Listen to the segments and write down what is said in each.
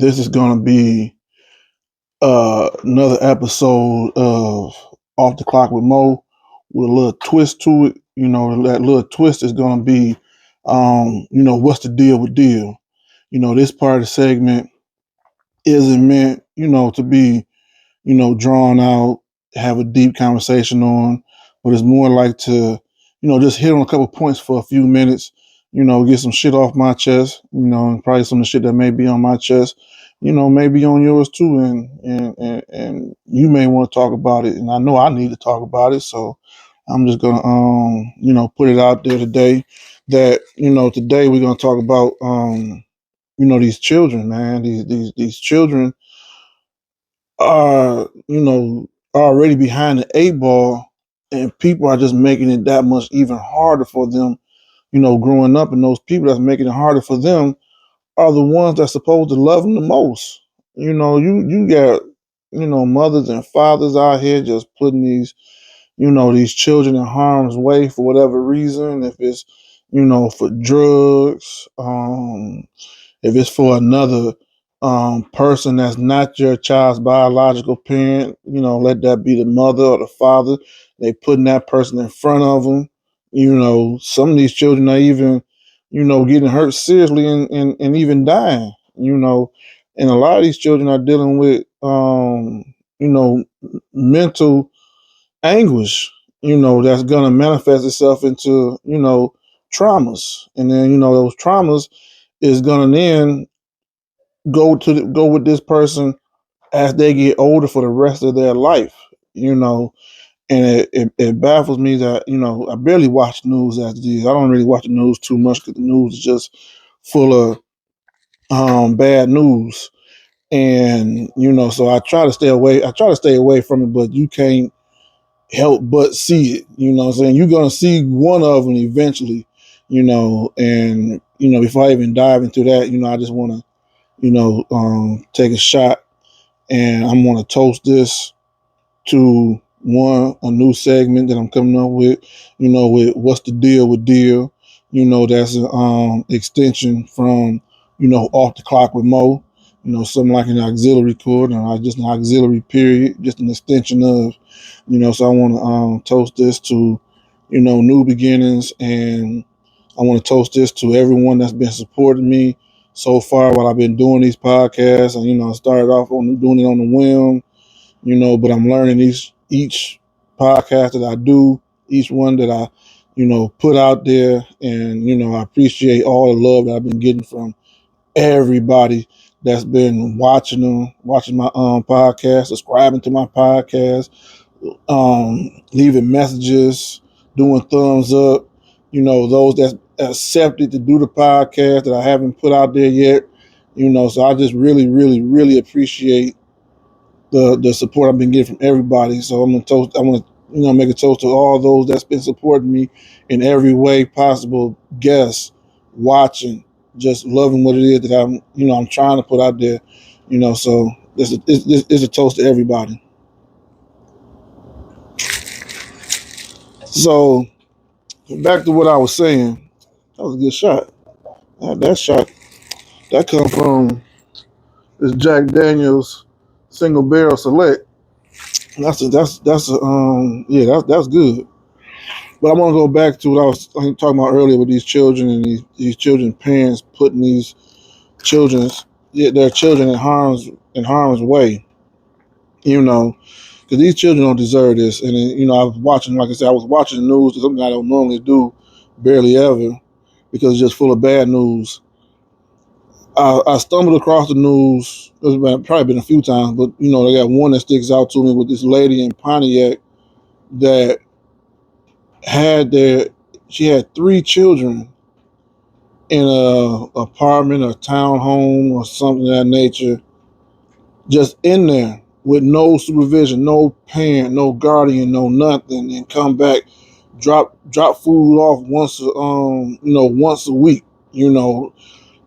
This is going to be another episode of Off the Clock with Mo with a little twist to it. That little twist is going to be, what's the deal with deal? This part of the segment isn't meant, to be drawn out, have a deep conversation on, but it's more like to, just hit on a couple points for a few minutes, get some shit off my chest, and probably some of the shit that may be on my chest, maybe on yours too, and you may want to talk about it, and I know I need to talk about it, so I'm just gonna, put it out there today that, today we're gonna talk about, these children, man, these children are, already behind the eight ball, and people are just making it that much even harder for them, growing up. And those people that's making it harder for them are the ones that's supposed to love them the most. You got, mothers and fathers out here just putting these children in harm's way for whatever reason. If it's, for drugs, if it's for another person that's not your child's biological parent, let that be the mother or the father. They putting that person in front of them. Some of these children are even, getting hurt seriously and even dying. And a lot of these children are dealing with, mental anguish. That's gonna manifest itself into, traumas, and then those traumas is gonna then go with this person as they get older for the rest of their life, and it baffles me that, I barely watch the news as it is. I don't really watch the news too much because the news is just full of bad news. And, so I try to stay away from it, but you can't help but see it, what I'm saying? You're going to see one of them eventually, and, before I even dive into that, I just want to, take a shot, and I'm going to toast this to a new segment that I'm coming up with, with what's the deal with deal. That's an extension from, off the clock with Mo, something like an auxiliary chord, or just an auxiliary period, just an extension of, so I want to toast this to, new beginnings, and I want to toast this to everyone that's been supporting me so far while I've been doing these podcasts. And, I started off on doing it on the whim, but I'm learning each podcast that I do, each one that I, put out there. And, I appreciate all the love that I've been getting from everybody that's been watching my podcast, subscribing to my podcast, leaving messages, doing thumbs up, those that's accepted to do the podcast that I haven't put out there yet, so I just really, really, really appreciate the support I've been getting from everybody. So I want to, make a toast to all those that's been supporting me in every way possible, guests, watching, just loving what it is that I'm trying to put out there, so this is a toast to everybody. So back to what I was saying, that was a good shot. That shot, that come from this Jack Daniels single barrel select. That's good. But I want to go back to what I was talking about earlier with these children and these children's parents putting their children in harm's way. Because these children don't deserve this. And I was watching, like I said, I was watching the news, something I don't normally do, barely ever, because it's just full of bad news. I stumbled across the news. Probably been a few times, but they got one that sticks out to me with this lady in Pontiac that she had three children in a apartment or townhome or something of that nature, just in there with no supervision, no parent, no guardian, no nothing, and come back, drop food off once a week,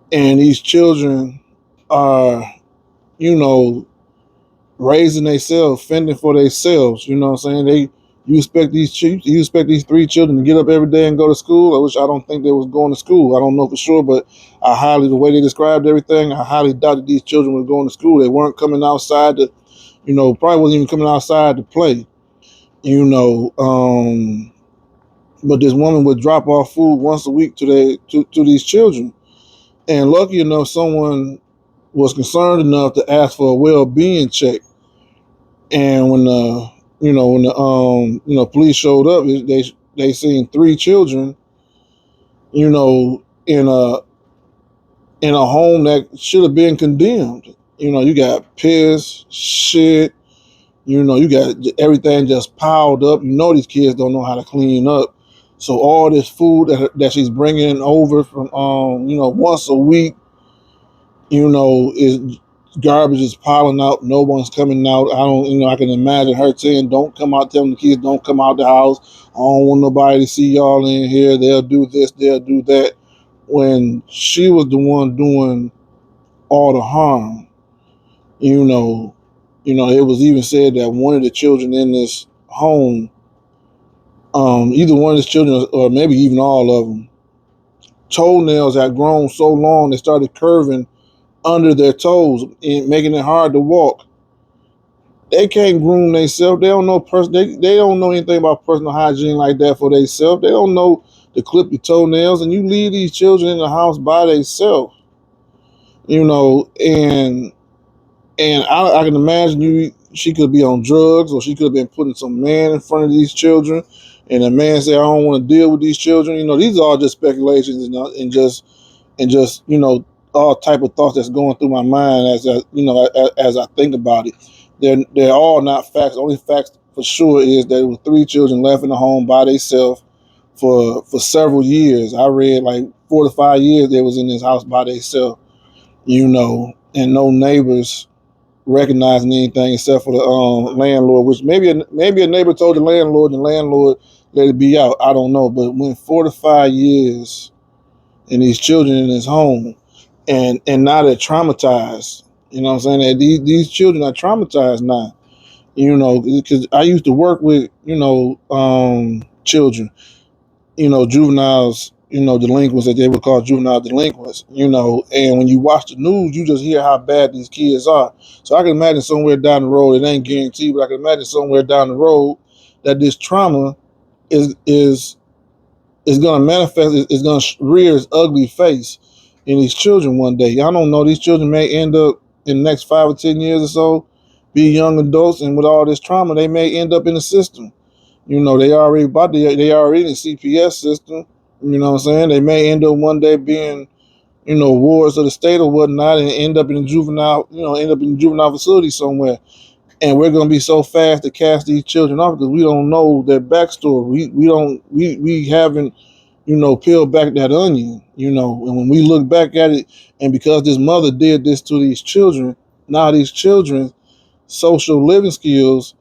and these children are, raising themselves, fending for themselves, what I'm saying? You expect these three children to get up every day and go to school? Which I don't think they was going to school. I don't know for sure, but the way they described everything, I highly doubted these children were going to school. They weren't coming outside to, probably wasn't even coming outside to play. You know, but this woman would drop off food once a week to these children, and lucky enough, someone was concerned enough to ask for a well-being check. And when the police showed up, they seen three children, in a home that should have been condemned. You got piss, shit. You got everything just piled up. These kids don't know how to clean up. So all this food that she's bringing over from, once a week, is garbage is piling up. No one's coming out. I can imagine her saying, "Don't come out." Telling the kids, "Don't come out the house. I don't want nobody to see y'all in here. They'll do this. They'll do that." When she was the one doing all the harm, you know, it was even said that one of the children in this home, either one of the children or maybe even all of them, toenails had grown so long they started curving under their toes and making it hard to walk. They can't groom themselves. They don't know they don't know anything about personal hygiene like that for themselves. They don't know to clip your toenails, and you leave these children in the house by themselves. And I can imagine she could be on drugs, or she could have been putting some man in front of these children, and the man said, "I don't want to deal with these children." These are all just speculations and just all type of thoughts that's going through my mind as I think about it. They're all not facts. The only facts for sure is that there were three children left in the home by themselves for several years. I read like 4 to 5 years they was in this house by themselves, and no neighbors recognizing anything except for the landlord, which maybe a neighbor told the landlord, and the landlord let it be out. I don't know, but it went 4 to 5 years and these children in his home, and now they're traumatized. You know what I'm saying? That these children are traumatized now. Because I used to work with children, juveniles, delinquents that they would call juvenile delinquents. And when you watch the news, you just hear how bad these kids are. So I can imagine somewhere down the road, it ain't guaranteed, but I can imagine somewhere down the road that this trauma is going to manifest. It's going to rear its ugly face in these children one day. Y'all don't know. These children may end up in the next 5 or 10 years or so, be young adults, and with all this trauma, they may end up in the system. They already in the CPS system. You know what I'm saying? They may end up one day being, wards of the state or whatnot, and end up in a juvenile facility somewhere. And we're gonna be so fast to cast these children off because we don't know their backstory. We haven't peeled back that onion. And when we look back at it, and because this mother did this to these children, now these children's social living skills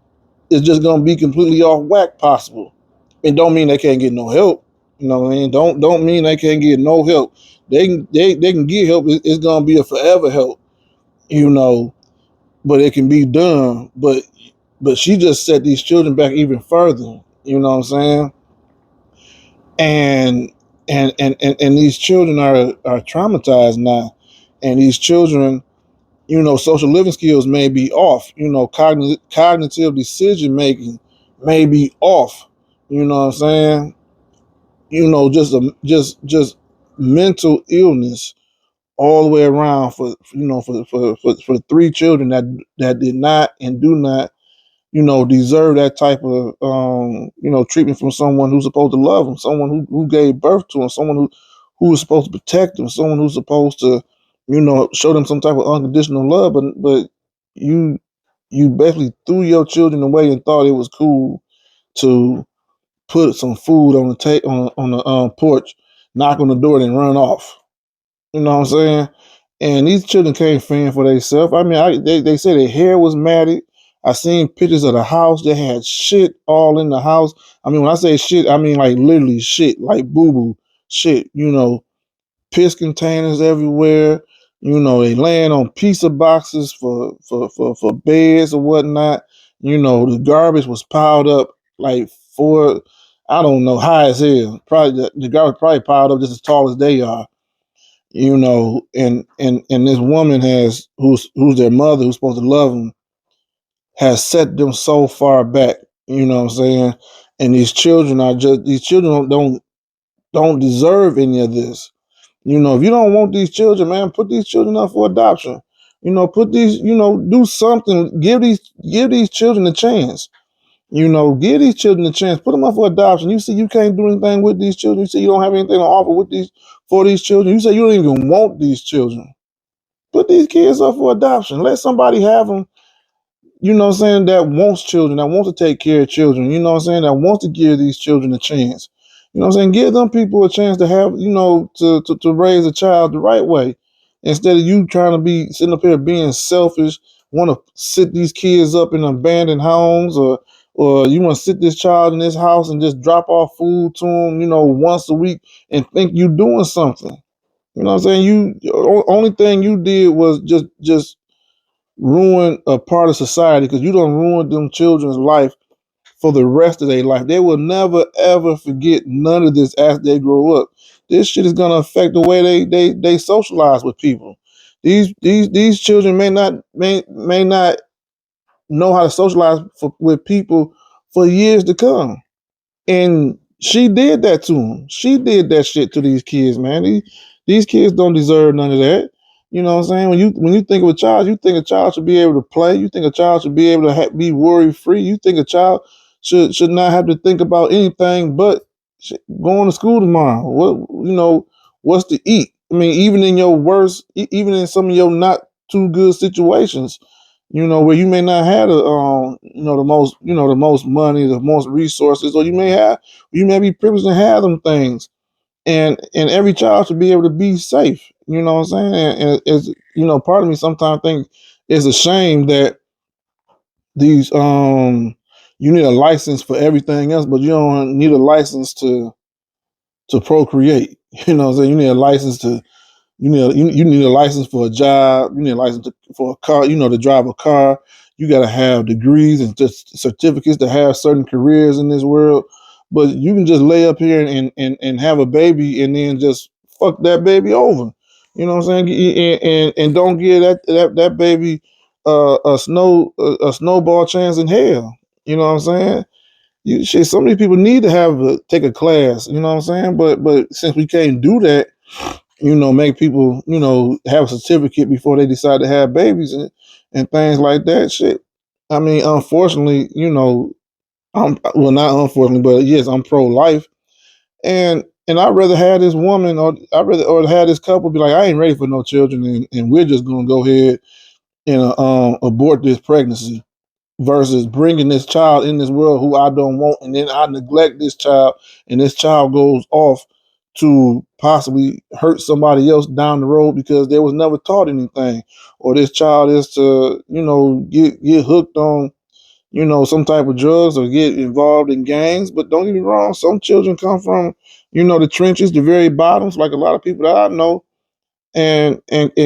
is just gonna be completely off whack. Possible. It don't mean they can't get no help. You know what I mean? Don't mean they can't get no help. They can get help. It's gonna be a forever help. You know, but it can be done. But she just set these children back even further. You know what I'm saying? And and these children are traumatized now, and these children, social living skills may be off. Cognitive decision making may be off. You know what I'm saying? Just mental illness all the way around for three children that did not and do not deserve that type of treatment from someone who's supposed to love them, someone who gave birth to them, someone who was supposed to protect them, someone who's supposed to show them some type of unconditional love. But you you basically threw your children away and thought it was cool to put some food on the porch, knock on the door, and run off. You know what I'm saying? And these children can't fend for themselves. I mean, they say their hair was matted. I seen pictures of the house. They had shit all in the house. I mean, when I say shit, I mean like literally shit, like boo boo shit. Piss containers everywhere. They laying on pizza boxes for beds or whatnot. The garbage was piled up like four, I don't know, high as hell. Probably the guy was probably piled up just as tall as they are. And this woman who's their mother, who's supposed to love them, has set them so far back. You know what I'm saying? And these children don't deserve any of this. If you don't want these children, man, put these children up for adoption. Put these, do something. Give these children a chance. Give these children a chance. Put them up for adoption. You see, you can't do anything with these children. You see, you don't have anything to offer for these children. You say you don't even want these children. Put these kids up for adoption. Let somebody have them, that wants children, that wants to take care of children, that wants to give these children a chance. Give them people a chance to have, to raise a child the right way. Instead of you trying to be sitting up here being selfish, want to sit these kids up in abandoned homes, or you want to sit this child in this house and just drop off food to them, once a week and think you doing something. Only thing you did was just ruin a part of society, because you don't ruin them children's life for the rest of their life. They will never ever forget none of this as they grow up. This shit is gonna affect the way they socialize with people. These children may not know how to socialize with people for years to come. And she did that to him. She did that shit to these kids, man. These kids don't deserve none of that. You know what I'm saying? When you think of a child, you think a child should be able to play. You think a child should be able to be worry free. You think a child should not have to think about anything but going to school tomorrow. What's to eat? I mean, even in your worst, even in some of your not too good situations, where you may not have the most money, the most resources, or you may be privileged to have them things. And every child should be able to be safe. You know what I'm saying? And it's, part of me sometimes think it's a shame that these you need a license for everything else, but you don't need a license to procreate. You know what I'm saying? You need a license to you need a license for a job. You need a license for a car. To drive a car. You got to have degrees and just certificates to have certain careers in this world. But you can just lay up here and have a baby and then just fuck that baby over. You know what I'm saying? And don't give that baby a snowball chance in hell. You know what I'm saying? Some of these people need to take a class. You know what I'm saying? But since we can't do that, make people, have a certificate before they decide to have babies and things like that. Shit. I mean, unfortunately, not unfortunately, but yes, I'm pro-life, and I'd rather have this woman, or have this couple be like, I ain't ready for no children, and we're just gonna go ahead and abort this pregnancy, versus bringing this child in this world who I don't want, and then I neglect this child, and this child goes off to possibly hurt somebody else down the road because they was never taught anything, or this child is to get hooked on some type of drugs or get involved in gangs. But don't get me wrong, some children come from the trenches, the very bottoms, like a lot of people that I know, and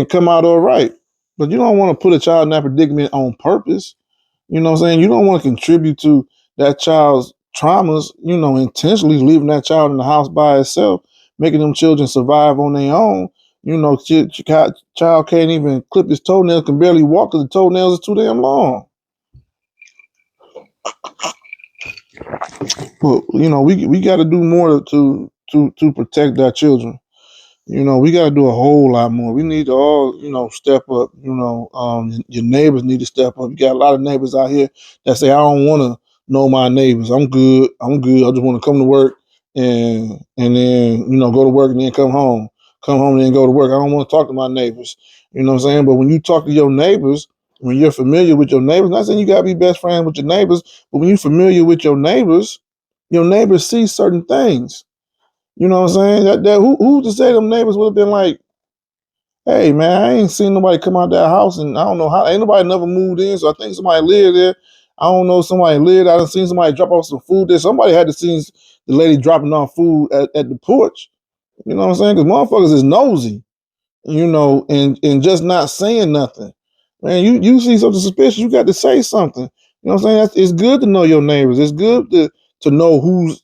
come out all right. But you don't want to put a child in that predicament on purpose. You know what I'm saying? You don't want to contribute to that child's traumas, intentionally leaving that child in the house by itself, making them children survive on their own. Child can't even clip his toenails, can barely walk because the toenails are too damn long. But we got to do more to protect our children. We got to do a whole lot more. We need to all, step up. Your neighbors need to step up. You got a lot of neighbors out here that say, I don't want to know my neighbors. I'm good. I just want to come to work and then, go to work and then come home. Come home and then go to work. I don't want to talk to my neighbors. You know what I'm saying? But when you talk to your neighbors, when you're familiar with your neighbors, not saying you got to be best friends with your neighbors, but when you're familiar with your neighbors see certain things. You know what I'm saying? Who's to say them neighbors would have been like, hey man, I ain't seen nobody come out that house, and I don't know how, ain't nobody never moved in, so I think somebody lived there. I don't know if somebody lived. I done seen somebody drop off some food there. Somebody had to see the lady dropping off food at the porch. You know what I'm saying? Because motherfuckers is nosy, and just not saying nothing. Man, you see something suspicious, you got to say something. You know what I'm saying? It's good to know your neighbors. It's good to know who's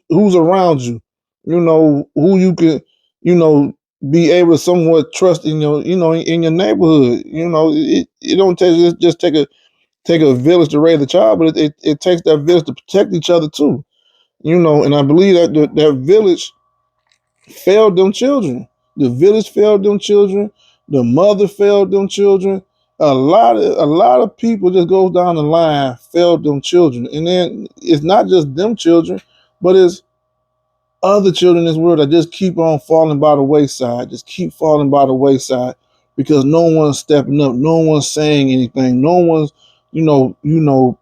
who's around you, who you can be able to somewhat trust in your in your neighborhood. It don't just take a village to raise a child, but it takes that village to protect each other too. And I believe that that village failed them children. The village failed them children. The mother failed them children. A lot of people just goes down the line failed them children, and then it's not just them children, but it's other children in this world that just keep on falling by the wayside, just keep falling by the wayside because no one's stepping up, no one's saying anything, no one's,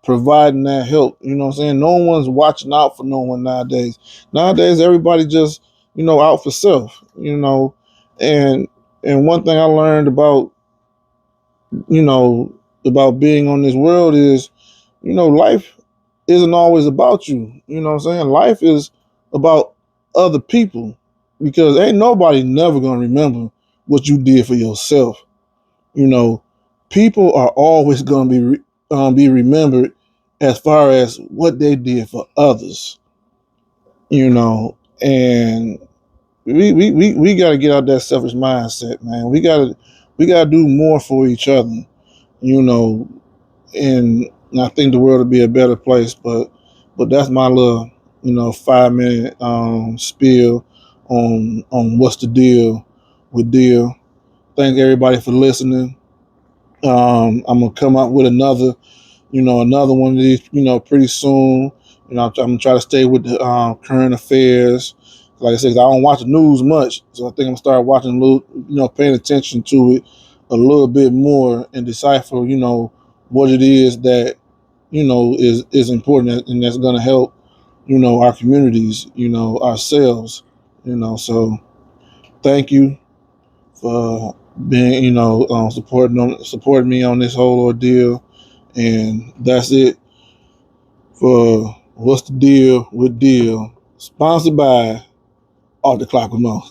providing that help. You know what I'm saying? No one's watching out for no one nowadays. Nowadays, everybody just, out for self. And one thing I learned you know, about being on this world is, life isn't always about you. You know what I'm saying? Life is about other people because ain't nobody never gonna remember what you did for yourself. You know, people are always gonna be remembered as far as what they did for others. And we got to get out that selfish mindset, man. We gotta do more for each other. You know, and I think the world would be a better place. But that's my little 5 minute spiel on what's the deal with deal. Thank everybody for listening. I'm gonna come up with another one of these, pretty soon. I'm gonna try to stay with the current affairs. Like I said, I don't watch the news much, so I think I'm gonna start watching a little, paying attention to it a little bit more and decipher, what it is that is important and that's gonna help, our communities, ourselves. So thank you for being, supporting me on this whole ordeal, and that's it for What's the Deal with Deal, sponsored by Off the Clock with Mo.